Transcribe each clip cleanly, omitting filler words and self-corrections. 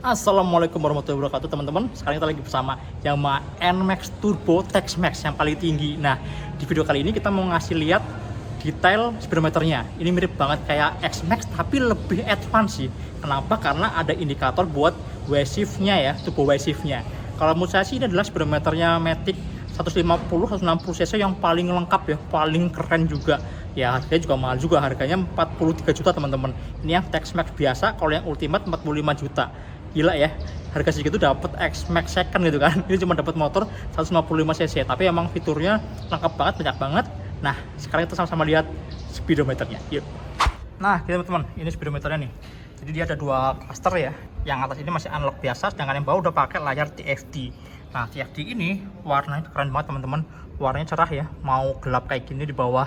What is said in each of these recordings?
Assalamualaikum warahmatullahi wabarakatuh teman-teman. Sekarang kita lagi bersama Yamaha NMAX Turbo TEX-MAX yang paling tinggi. Nah, di video kali ini kita mau ngasih lihat detail speedometernya. Ini mirip banget kayak X-MAX tapi lebih advance sih. Kenapa? Karena ada indikator buat Y-shift-nya ya, turbo Y-shift-nya. Kalau menurut saya sih ini adalah speedometernya Matic 150-160 cc yang paling lengkap ya, paling keren juga. Ya harganya juga mahal juga, harganya 43 juta teman-teman. Ini yang TEX-MAX biasa, kalau yang Ultimate 45 juta. Gila ya, harga segitu dapat X-MAX second gitu kan. Ini cuma dapat motor 155 cc, tapi emang fiturnya lengkap banget, banyak banget. Nah, sekarang kita sama-sama lihat speedometernya. Yuk. Nah, teman-teman, ini speedometernya nih. Jadi dia ada dua cluster ya. Yang atas ini masih analog biasa, sedangkan yang bawah udah pakai layar TFT. Nah, TFT ini warnanya keren banget teman-teman. Warnanya cerah ya, mau gelap kayak gini di bawah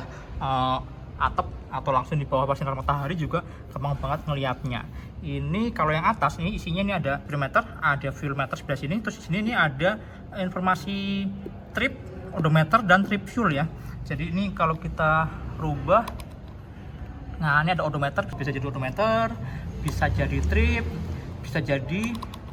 atap atau langsung di bawah sinar matahari juga gampang banget ngelihatnya. Ini kalau yang atas ini isinya ini ada speedometer, ada fuel meter sebelah sini, terus di sini ini ada informasi trip, odometer dan trip fuel ya. Jadi ini kalau kita rubah, nah ini ada odometer, bisa jadi odometer, bisa jadi trip, bisa jadi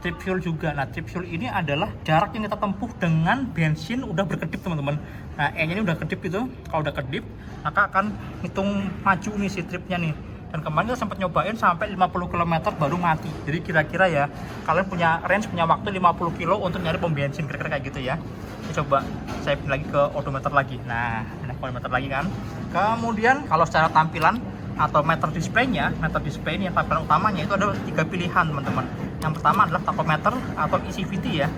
trip fuel juga. Nah, trip fuel ini adalah jarak yang kita tempuh dengan bensin udah berkedip teman-teman. Nah, E-nya ini udah kedip gitu. Kalau udah kedip, maka akan hitung maju nih si tripnya nih. Dan kemarin kita sempat nyobain sampai 50 km baru mati. Jadi kira-kira ya, kalian punya range, punya waktu 50 kilo untuk nyari pom bensin, kira-kira kayak gitu ya. Ini coba saya pindah lagi ke odometer lagi. Nah, ini odometer lagi kan. Kemudian kalau secara tampilan atau meter display-nya, ini yang tampilan utamanya itu ada 3 pilihan teman-teman. Yang pertama adalah tachometer atau ECVT ya,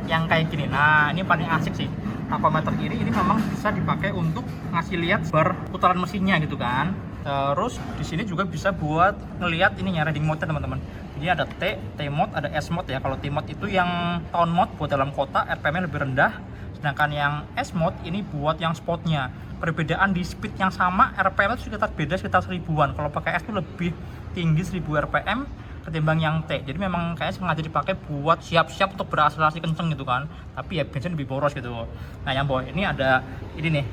yang kayak gini. Nah, ini paling asik sih. Tachometer ini memang bisa dipakai untuk ngasih lihat bar putaran mesinnya gitu kan. Terus di sini juga bisa buat ngelihat ininya riding mode teman-teman. Jadi ada T mode, ada S mode ya. Kalau T mode itu yang town mode buat dalam kota, RPM-nya lebih rendah. Sedangkan yang S mode ini buat yang sportnya. Perbedaan di speed yang sama, RPM itu beda sekitar 1000-an. Kalau pakai S itu lebih tinggi 1000 RPM ketimbang yang T. Jadi memang kayaknya sengaja dipakai buat siap-siap untuk berakselerasi kenceng gitu kan. Tapi ya bensin lebih boros gitu. Nah, yang bawah ini ada ini nih,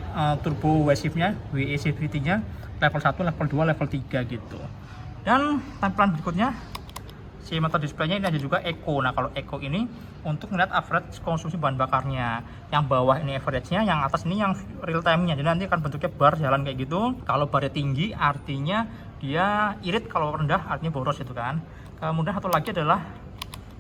turbo Y-shift-nya, WECVT-nya level 1, level 2, level 3 gitu. Dan tampilan berikutnya si meter display-nya ini ada juga Eco. Nah, kalau Eco ini untuk melihat average konsumsi bahan bakarnya. Yang bawah ini average-nya, yang atas ini yang real time-nya. Jadi nanti akan bentuknya bar jalan kayak gitu. Kalau barnya tinggi artinya dia irit, kalau rendah artinya boros gitu kan. Kemudian satu lagi adalah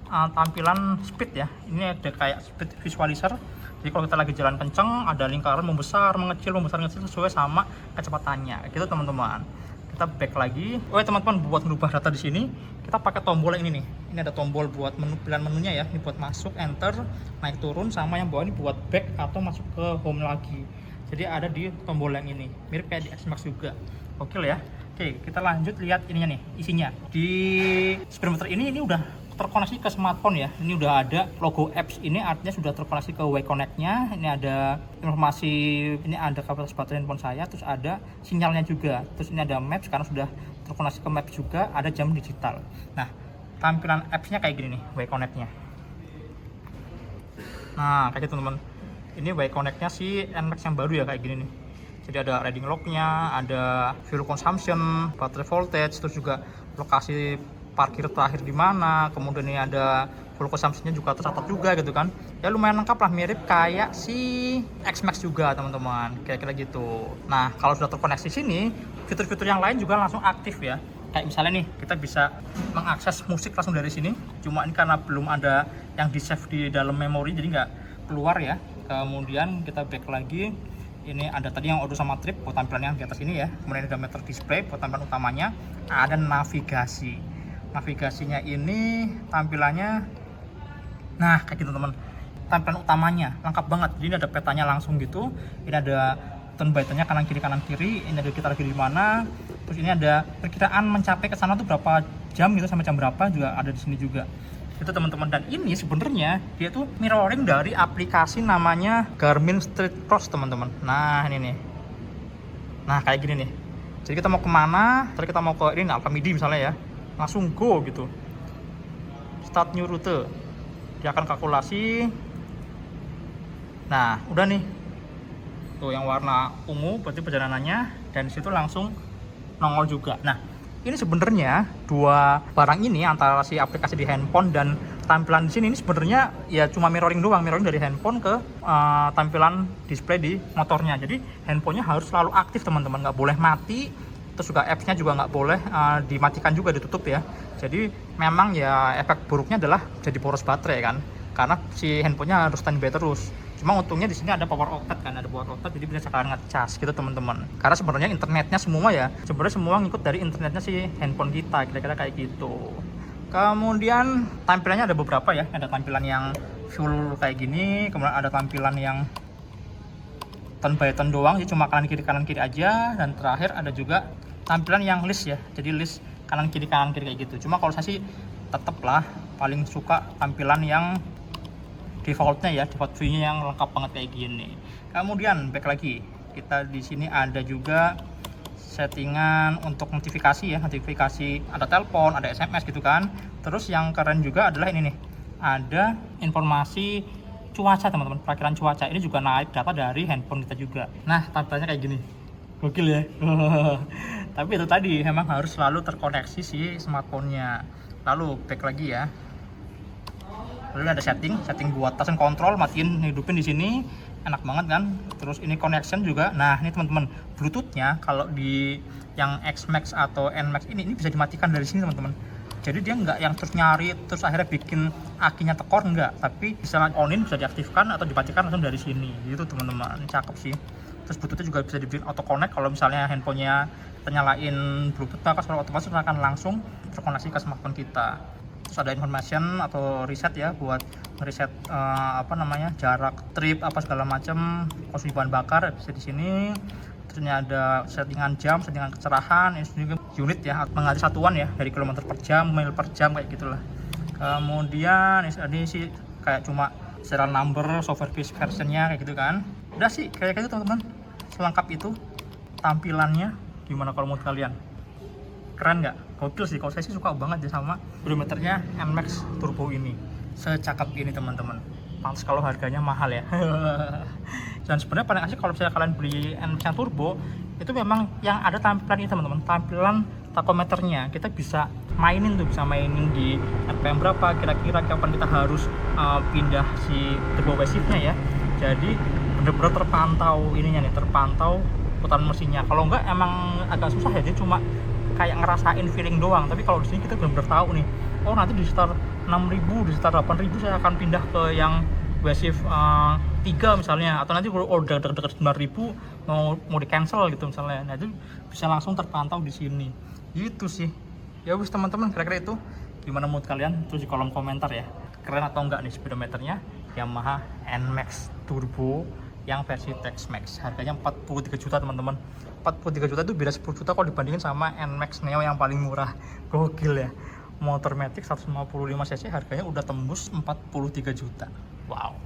tampilan speed ya. Ini ada kayak speed visualizer. Jadi kalau kita lagi jalan kenceng, ada lingkaran membesar, mengecil sesuai sama kecepatannya. Gitu teman-teman. Kita back lagi. Oh ya teman-teman, buat merubah data di sini kita pakai tombol yang ini nih. Ini ada tombol buat menu, pilihan menunya ya. Ini buat masuk, enter, naik turun, sama yang bawah ini buat back atau masuk ke home lagi. Jadi ada di tombol yang ini. Mirip kayak di X-MAX juga. Oke lah ya. Oke, kita lanjut lihat ininya nih, isinya. Di speedometer ini udah terkoneksi ke smartphone ya. Ini udah ada logo apps, ini artinya sudah terkoneksi ke Y-Connect-nya. Ini ada informasi, ini ada kapasitas baterai handphone saya, terus ada sinyalnya juga. Terus ini ada maps, karena sudah terkoneksi ke maps juga, ada jam digital. Nah, tampilan apps-nya kayak gini nih, Y-Connect-nya. Nah, kayak gitu teman-teman. Ini Y-Connect-nya si NMAX yang baru ya, kayak gini nih. Jadi ada riding log-nya, ada fuel consumption, baterai voltage, terus juga lokasi parkir terakhir di mana, kemudian ini ada fuel consumption-nya juga tercatat juga gitu kan. Ya lumayan lengkap lah, mirip kayak si X-MAX juga teman-teman, kira-kira gitu. Nah, kalau sudah terkoneksi sini, fitur-fitur yang lain juga langsung aktif ya. Kayak misalnya nih, kita bisa mengakses musik langsung dari sini. Cuma ini karena belum ada yang di-save di dalam memori, jadi nggak keluar ya. Kemudian kita back lagi. Ini ada tadi yang auto sama trip buat tampilannya di atas ini ya. Kemudian ada meter display buat tampilan utamanya. Ada navigasi. Navigasinya ini tampilannya, nah kayak gitu teman. Tampilan utamanya lengkap banget. Jadi ini ada petanya langsung gitu. Ini ada turn by-nya kanan kiri. Ini ada kita lagi di mana. Terus ini ada perkiraan mencapai ke sana tuh berapa jam gitu, sampai jam berapa juga ada di sini juga. Itu teman-teman. Dan ini sebenarnya dia tuh mirroring dari aplikasi namanya Garmin Street Cross teman-teman. Nah ini nih, nah kayak gini nih. Jadi kita mau kemana, terus kita mau ke ini Alfamidi misalnya ya, langsung go gitu, start new route, dia akan kalkulasi. Nah udah nih tuh yang warna ungu berarti perjalanannya, dan disitu langsung nongol juga. Nah ini sebenarnya dua barang ini antara si aplikasi di handphone dan tampilan di sini ini sebenarnya ya cuma mirroring doang, mirroring dari handphone ke tampilan display di motornya. Jadi handphonenya harus selalu aktif teman-teman, nggak boleh mati. Terus juga apps-nya juga nggak boleh dimatikan juga, ditutup ya. Jadi memang ya efek buruknya adalah jadi boros baterai kan, karena si handphonenya harus standby terus. Cuma untungnya di sini ada power outlet kan, ada power outlet jadi bisa sekalian ngecas gitu teman-teman. Karena sebenarnya internetnya semua ya, sebenarnya semua ngikut dari internetnya si handphone kita, kira-kira kayak gitu. Kemudian tampilannya ada beberapa ya, ada tampilan yang full kayak gini, kemudian ada tampilan yang turn by turn doang, jadi cuma kanan kiri aja, dan terakhir ada juga tampilan yang list ya, jadi list kanan kiri kayak gitu. Cuma kalau saya sih tetep lah paling suka tampilan yang defaultnya ya, default view-nya yang lengkap banget kayak gini. Kemudian back lagi, kita di sini ada juga settingan untuk notifikasi ya, notifikasi ada telepon, ada SMS gitu kan. Terus yang keren juga adalah ini nih, ada informasi cuaca teman-teman, perakiran cuaca. Ini juga naik data dari handphone kita juga. Nah, tampilannya kayak gini, gokil ya. Tapi itu tadi memang harus selalu terkoneksi si smartphone-nya. Lalu back lagi ya. Lalu ada setting buat touch and control, matiin hidupin di sini, enak banget kan. Terus ini connection juga. Nah ini teman-teman, Bluetooth-nya kalau di yang X Max atau N Max ini bisa dimatikan dari sini teman-teman. Jadi dia nggak yang terus nyari terus akhirnya bikin akinya tekor, enggak, tapi bisa on-in, bisa diaktifkan atau dimatikan langsung dari sini gitu teman-teman. Ini cakep sih. Terus Bluetooth-nya juga bisa dibikin auto connect, kalau misalnya handphonenya ternyalain Bluetooth maka secara otomatis akan langsung terkoneksi ke smartphone kita. Terus ada information atau reset ya, buat reset jarak trip apa segala macam, konsumsi bahan bakar bisa di sini. Terus ini ada settingan jam, settingan kecerahan, ini juga unit ya, mengganti satuan ya, dari kilometer per jam, mil per jam kayak gitulah. Kemudian ini sih kayak cuma serial number, software based versionnya kayak gitu kan. Udah sih kayak gitu teman-teman, selengkap itu tampilannya. Gimana kalau menurut kalian? Keren nggak? Gokil sih, kalau saya sih suka banget ya sama speedometernya NMAX Turbo ini, secakep ini teman-teman. Pantes kalau harganya mahal ya. Dan sebenarnya paling asik kalau misalnya kalian beli NMAX Turbo itu memang yang ada tampilan ini teman-teman, tampilan tachometernya. Kita bisa mainin di RPM berapa, kira-kira kapan kita harus pindah si turbo shift-nya ya. Jadi bener-bener terpantau ininya nih, terpantau putaran mesinnya. Kalau enggak emang agak susah ya, dia cuma kayak ngerasain feeling doang. Tapi kalau di sini kita benar-benar tahu nih, oh nanti di sekitar 6.000, di sekitar 8.000 saya akan pindah ke yang shift 3 misalnya, atau nanti kalau udah deket 9.000 mau di cancel gitu misalnya. Nah itu bisa langsung terpantau di sini. Gitu sih. Ya wis teman-teman, kira-kira itu. Gimana menurut kalian? Terus di kolom komentar ya. Keren atau enggak nih speedometernya Yamaha NMAX Turbo yang versi Tex-Max. Harganya 43 juta teman-teman. 43 juta itu beda 10 juta kalau dibandingin sama NMAX Neo yang paling murah. Gokil ya. Motor Matic 155 cc harganya udah tembus 43 juta. Wow.